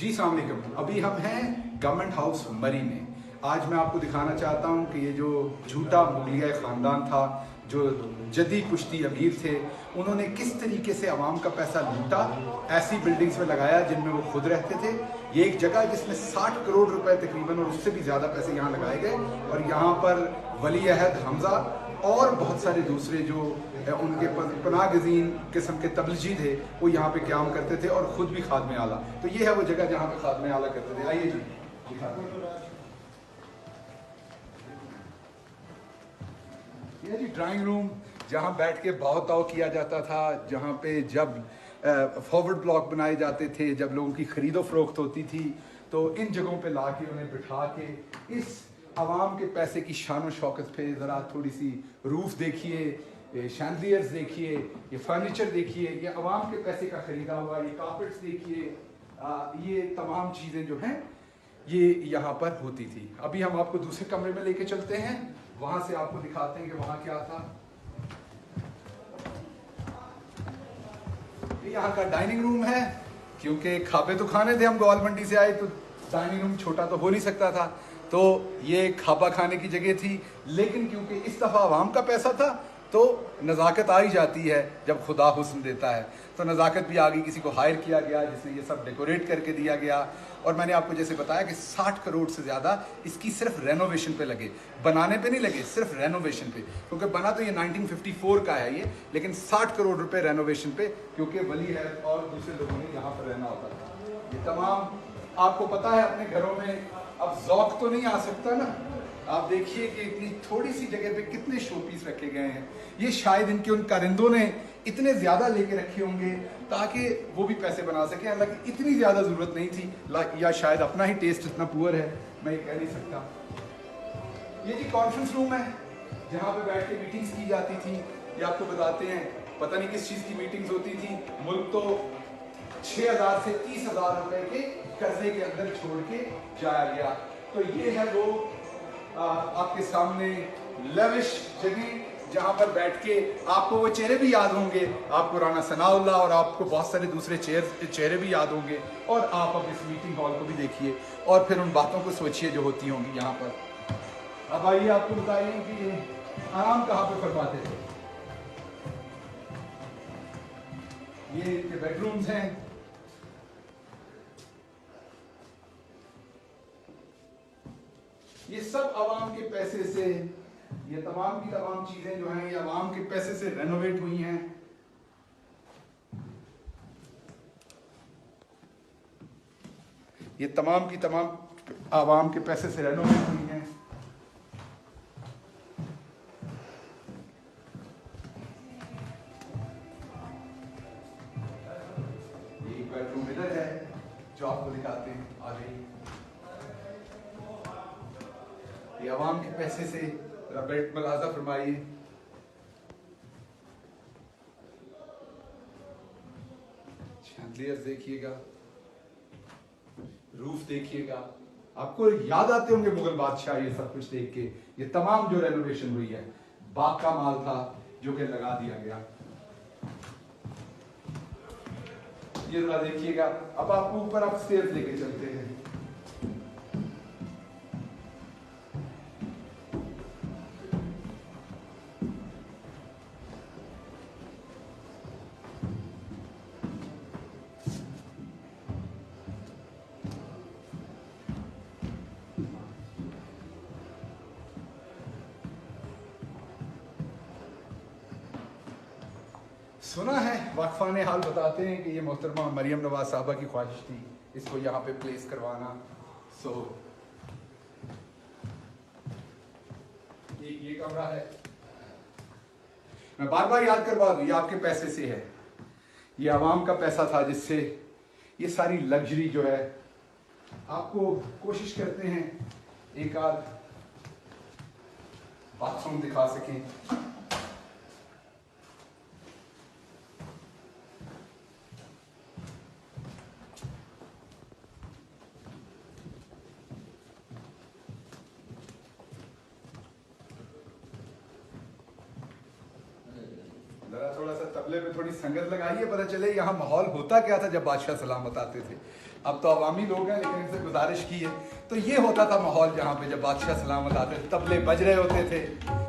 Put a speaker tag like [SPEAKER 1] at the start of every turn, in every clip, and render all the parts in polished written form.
[SPEAKER 1] जी अस्सलाम वालेकुम। अभी हम हैं गवर्नमेंट हाउस मरी में। आज मैं आपको दिखाना चाहता हूं कि ये जो झूठा मुगलिया ख़ानदान था, जो जदी पुश्ती अमीर थे, उन्होंने किस तरीके से अवाम का पैसा लूटा, ऐसी बिल्डिंग्स में लगाया जिनमें वो खुद रहते थे। ये एक जगह जिसमें 60 करोड़ रुपए तकरीबन और उससे भी ज़्यादा पैसे यहाँ लगाए गए, और यहाँ पर वली अहद हमज़ा और बहुत सारे दूसरे जो उनके पनागज़ीन किस्म के तबलजी थे, वो यहाँ पे क़याम करते थे और ख़ुद भी खादमे आला। तो ये है वो जगह जहाँ पे खादमे आला करते थे। आइए जी दिखाते हैं। ये जी ड्राइंग रूम, जहाँ बैठ के बहुत ताव किया जाता था, जहाँ पे जब फॉरवर्ड ब्लॉक बनाए जाते थे, जब लोगों की खरीदो फरोख्त होती थी, तो इन जगहों पे ला के उन्हें बिठा के इस आवाम के पैसे की शान व शौकत पे ज़रा थोड़ी सी रूफ देखिए, शैंडलियर्स देखिए, ये फर्नीचर देखिए, ये आवाम के पैसे का ख़रीदा हुआ, ये कार्पेट्स देखिए, ये तमाम चीज़ें जो हैं ये यहाँ पर होती थी। अभी हम आपको दूसरे कमरे में लेके चलते हैं, वहाँ से आपको दिखाते हैं कि वहाँ क्या था। यहाँ का डाइनिंग रूम है, क्योंकि खाबे तो खाने थे, हम ग्वालमंडी से आए तो डाइनिंग रूम छोटा तो हो नहीं सकता था, तो ये खाबा खाने की जगह थी। लेकिन क्योंकि इस दफ़ा आवाम का पैसा था तो नज़ाकत आ ही जाती है जब खुदा हुस्न देता है, तो नज़ाकत भी आ गई। किसी को हायर किया गया जिसने ये सब डेकोरेट करके दिया गया, और मैंने आपको जैसे बताया कि 60 करोड़ से ज़्यादा इसकी सिर्फ रेनोवेशन पे लगे, बनाने पे नहीं लगे, सिर्फ रेनोवेशन पे। क्योंकि बना तो ये 1954 का है ये, लेकिन 60 करोड़ रुपए रेनोवेशन पे, क्योंकि वली है और दूसरे लोगों ने यहाँ पर रहना होता था। ये तमाम आपको पता है, अपने घरों में अब ज़ौक़ तो नहीं आ सकता ना। आप देखिए कि इतनी थोड़ी सी जगह पे कितने शो पीस रखे गए हैं। ये शायद इनके उन कारिंदों ने इतने ज़्यादा लेके रखे होंगे ताकि वो भी पैसे बना सकें, हालांकि इतनी ज़्यादा ज़रूरत नहीं थी, या शायद अपना ही टेस्ट इतना पुअर है, मैं ये कह नहीं सकता। ये जी कॉन्फ्रेंस रूम है, जहाँ पे बैठ के मीटिंग्स की जाती थी। ये आपको बताते हैं, पता नहीं किस चीज़ की मीटिंग्स होती थी। मुल्क तो 6,000 से 30,000 रुपए के कर्जे के अंदर छोड़ के जाया गया। तो ये है वो आपके सामने लेविश जगह, जहाँ पर बैठ के आपको वो चेहरे भी याद होंगे, आपको राना सनाउल्लाह और आपको बहुत सारे दूसरे चेहरे भी याद होंगे। और आप अब इस मीटिंग हॉल को भी देखिए और फिर उन बातों को सोचिए जो होती होंगी यहाँ पर। अब आइए आपको बताइए कि आराम कहाँ पे फरमाते थे। ये इनके बेडरूम्स हैं। ये सब आवाम के पैसे से, ये तमाम की तमाम चीजें जो हैं ये आवाम के पैसे से रेनोवेट हुई हैं। ये तमाम की तमाम आवाम के पैसे से रेनोवेट हुई हैं। ये एक बेडरूम इधर है जो आपको दिखाते हैं, आ गई। ये आवाम के पैसे से बेड मुलाजा फरमाइए। शैंडलियर्स देखिएगा, रूफ देखिएगा, आपको याद आते होंगे मुगल बादशाह। ये सब कुछ देख के ये तमाम जो रेनोवेशन हुई है, बाग का माल था जो कि लगा दिया गया। ये जरा देखिएगा। अब आपको ऊपर आप स्टेयर्स लेके चलते हैं। सुना है, वाकफान हाल बताते हैं कि ये मोहतरमा मरियम नवाज साहबा की ख्वाहिश थी इसको यहाँ पे प्लेस करवाना। सो ये कमरा है, मैं बार बार याद करवा दूं, ये आपके पैसे से है, ये आवाम का पैसा था जिससे ये सारी लग्जरी जो है। आपको कोशिश करते हैं एक आध बाथरूम दिखा सकें। जरा थोड़ा सा तबले पे थोड़ी संगत लगाइए, पता चले यहाँ माहौल होता क्या था जब बादशाह सलामत आते थे। अब तो अवामी लोग हैं, लेकिन इनसे गुजारिश की है। तो ये होता था माहौल जहाँ पे जब बादशाह सलामत आते, तबले बज रहे होते थे।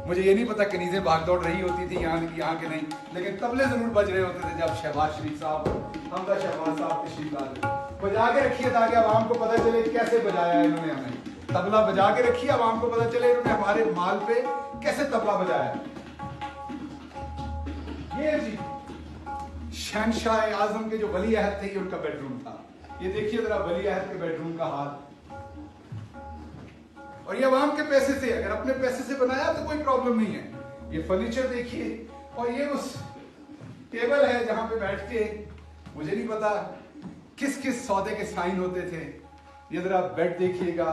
[SPEAKER 1] मुझे ये नहीं पता कनीज़ें भाग दौड़ रही होती थी यहाँ के नहीं, लेकिन तबले ज़रूर बज रहे होते थे जब शहबाज शरीफ साहब, हमदा शहबाज साहब तशरीफ लाते। बजा के रखिए ताकि आवाम को पता चले कैसे बजाया इन्होंने हमें। तबला बजा के रखिए, आवाम को पता चले इन्होंने हमारे माल पे कैसे तबला बजाया। ये जी शहनशाह आजम के जो वली अहद थे, ये उनका बेडरूम था। ये देखिए जरा वली अहद के बेडरूम का हाल। और ये आवाम के पैसे से, अगर अपने पैसे से बनाया तो कोई प्रॉब्लम नहीं है। ये फर्नीचर देखिए, और ये उस टेबल है जहां पे बैठ के मुझे नहीं पता किस किस सौदे के साइन होते थे। ये जरा बेड देखिएगा,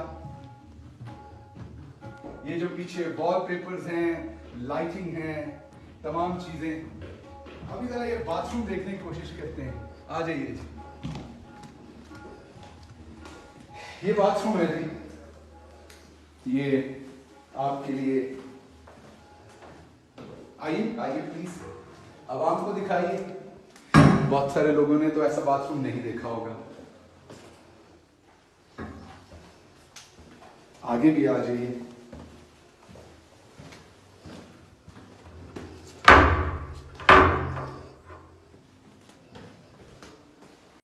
[SPEAKER 1] ये जो पीछे वॉलपेपर्स हैं, लाइटिंग है, तमाम चीजें। अभी जरा ये बाथरूम देखने की कोशिश करते हैं। आ जाइए जी, ये बाथरूम है जी, ये आपके लिए। आइए आइए प्लीज, आवाम को दिखाइए। बहुत सारे लोगों ने तो ऐसा बाथरूम नहीं देखा होगा। आगे भी आ जाइए।